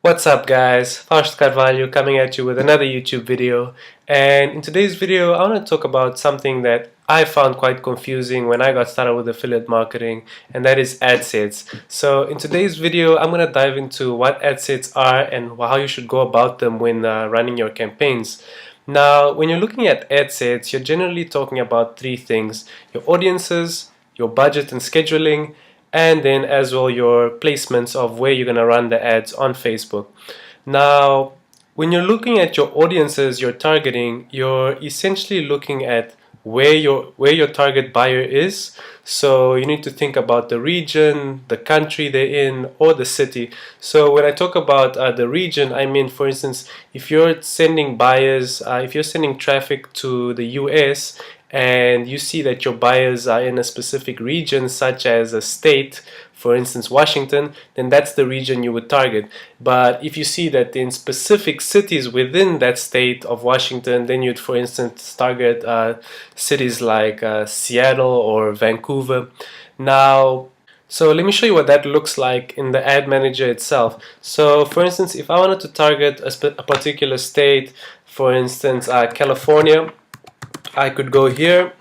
What's up guys, Fausto Carvalho coming at you with another YouTube video, and in today's video I want to talk about something that I found quite confusing when I got started with affiliate marketing, and that is ad sets. So in today's video I'm going to dive into what ad sets are and how you should go about them when running your campaigns. Now when you're looking at ad sets, you're generally talking about three things: your audiences, your budget and scheduling, and then as well your placements of where you're going to run the ads on Facebook. Now, when you're looking at your audiences you're targeting, you're essentially looking at where your target buyer is. So you need to think about the region, the country they're in, or the city. So when I talk about the region, I mean, for instance, if you're sending buyers, if you're sending traffic to the US, and you see that your buyers are in a specific region, such as a state, for instance Washington, then that's the region you would target. But if you see that in specific cities within that state of Washington, then you'd, for instance, target cities like Seattle or Vancouver. Now, so let me show you what that looks like in the ad manager itself. So for instance, if I wanted to target a particular state, for instance California, I could go here,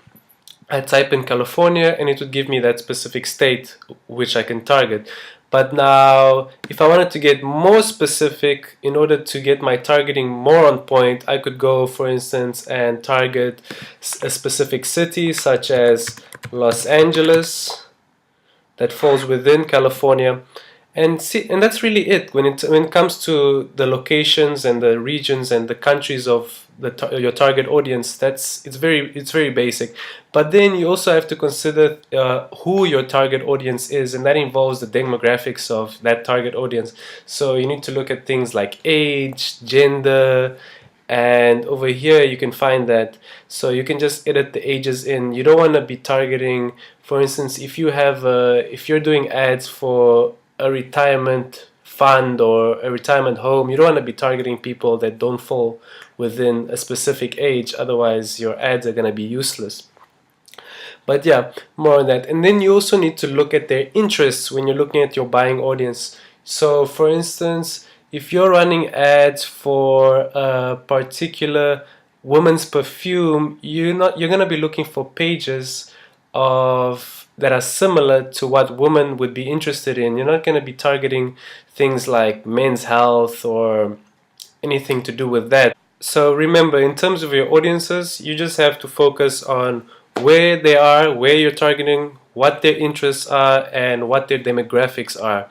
I type in California, and it would give me that specific state which I can target. But now, if I wanted to get more specific, in order to get my targeting more on point, I could go, for instance, and target a specific city such as Los Angeles that falls within California. And that's really it when it comes to the locations and the regions and the countries of your target audience. It's very basic. But then you also have to consider who your target audience is, and that involves the demographics of that target audience. So you need to look at things like age, gender, and over here you can find that. So you can just edit the ages in. You don't want to be targeting, for instance, if you're doing ads for a retirement fund or a retirement home, you don't want to be targeting people that don't fall within a specific age, otherwise your ads are going to be useless. But yeah, more on that. And then you also need to look at their interests when you're looking at your buying audience. So for instance, if you're running ads for a particular women's perfume, you're going to be looking for pages that are similar to what women would be interested in. You're not going to be targeting things like men's health or anything to do with that. So remember, in terms of your audiences, you just have to focus on where they are, where you're targeting, what their interests are, and what their demographics are.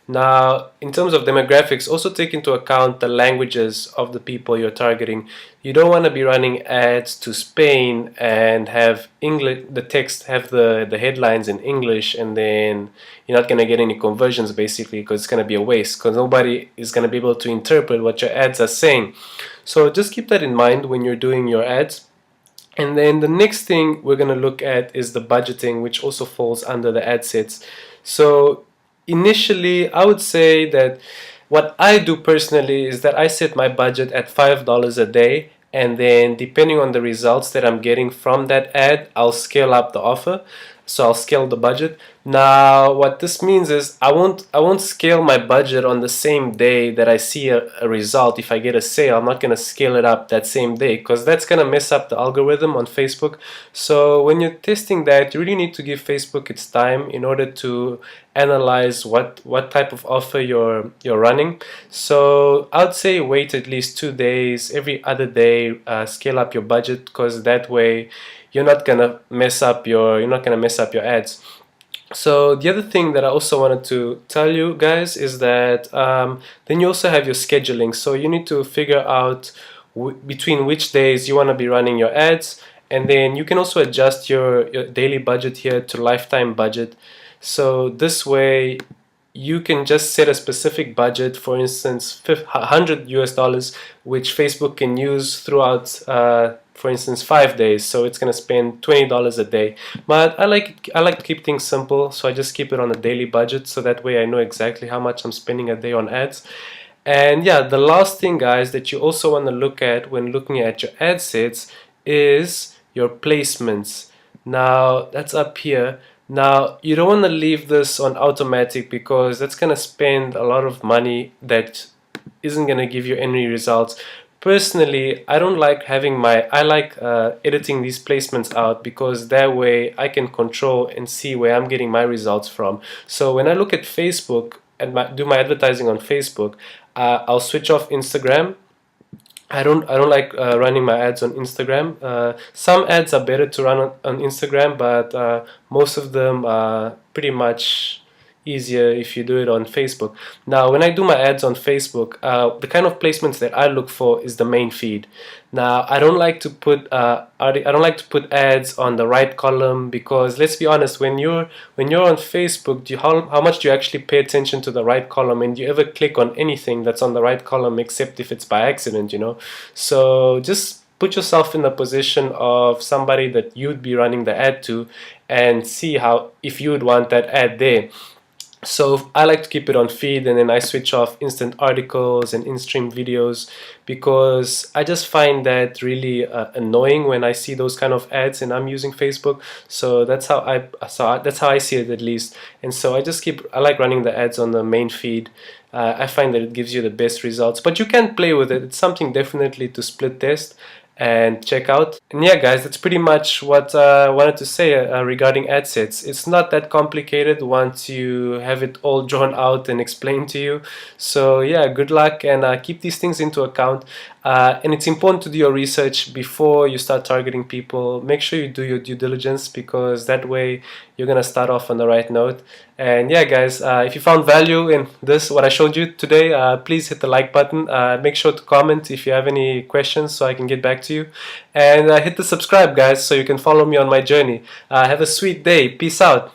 Now, in terms of demographics, also take into account the languages of the people you're targeting. You don't want to be running ads to Spain and have the text have the headlines in English, and then you're not going to get any conversions basically, because it's going to be a waste, because nobody is going to be able to interpret what your ads are saying. So just keep that in mind when you're doing your ads. And then the next thing we're going to look at is the budgeting, which also falls under the ad sets. So initially, I would say that what I do personally is that I set my budget at $5 a day, and then depending on the results that I'm getting from that ad, I'll scale up the offer. So I'll scale the budget. Now what this means is I won't scale my budget on the same day that I see a result. If I get a sale, I'm not going to scale it up that same day, because that's going to mess up the algorithm on Facebook. So when you're testing that, you really need to give Facebook its time in order to analyze what type of offer you're running. So I'd say wait at least 2 days, every other day, scale up your budget, because that way you're not gonna mess up your ads. So the other thing that I also wanted to tell you guys is that then you also have your scheduling. So you need to figure out between which days you want to be running your ads, and then you can also adjust your daily budget here to lifetime budget. So this way you can just set a specific budget, for instance $100, which Facebook can use throughout for instance 5 days. So it's going to spend $20 a day. But I like to keep things simple, so I just keep it on a daily budget, so that way I know exactly how much I'm spending a day on ads. And yeah, the last thing guys that you also want to look at when looking at your ad sets is your placements. Now that's up here. Now, you don't want to leave this on automatic because that's going to spend a lot of money that isn't going to give you any results. Personally, I don't like having I like editing these placements out because that way I can control and see where I'm getting my results from. So when I look at Facebook and do my advertising on Facebook, I'll switch off Instagram. I don't like running my ads on Instagram. Some ads are better to run on Instagram, but most of them are pretty much easier if you do it on Facebook. Now, when I do my ads on Facebook, the kind of placements that I look for is the main feed. Now, I don't like to put ads on the right column because let's be honest, when you're on Facebook, how much do you actually pay attention to the right column, and do you ever click on anything that's on the right column except if it's by accident, you know? So just put yourself in the position of somebody that you'd be running the ad to and see how if you would want that ad there. So I like to keep it on feed, and then I switch off instant articles and in-stream videos because I just find that really annoying when I see those kind of ads and I'm using Facebook. So that's how I see it, at least. And so I like running the ads on the main feed. I find that it gives you the best results, but you can play with it. It's something definitely to split test and check out. And yeah, guys, that's pretty much what I wanted to say regarding ad sets. It's not that complicated once you have it all drawn out and explained to you. So yeah, good luck, and keep these things into account. And it's important to do your research before you start targeting people. Make sure you do your due diligence because that way you're gonna start off on the right note. And yeah, guys, if you found value in what I showed you today, please hit the like button. Make sure to comment if you have any questions so I can get back to you. And hit the subscribe, guys, so you can follow me on my journey. Have a sweet day. Peace out.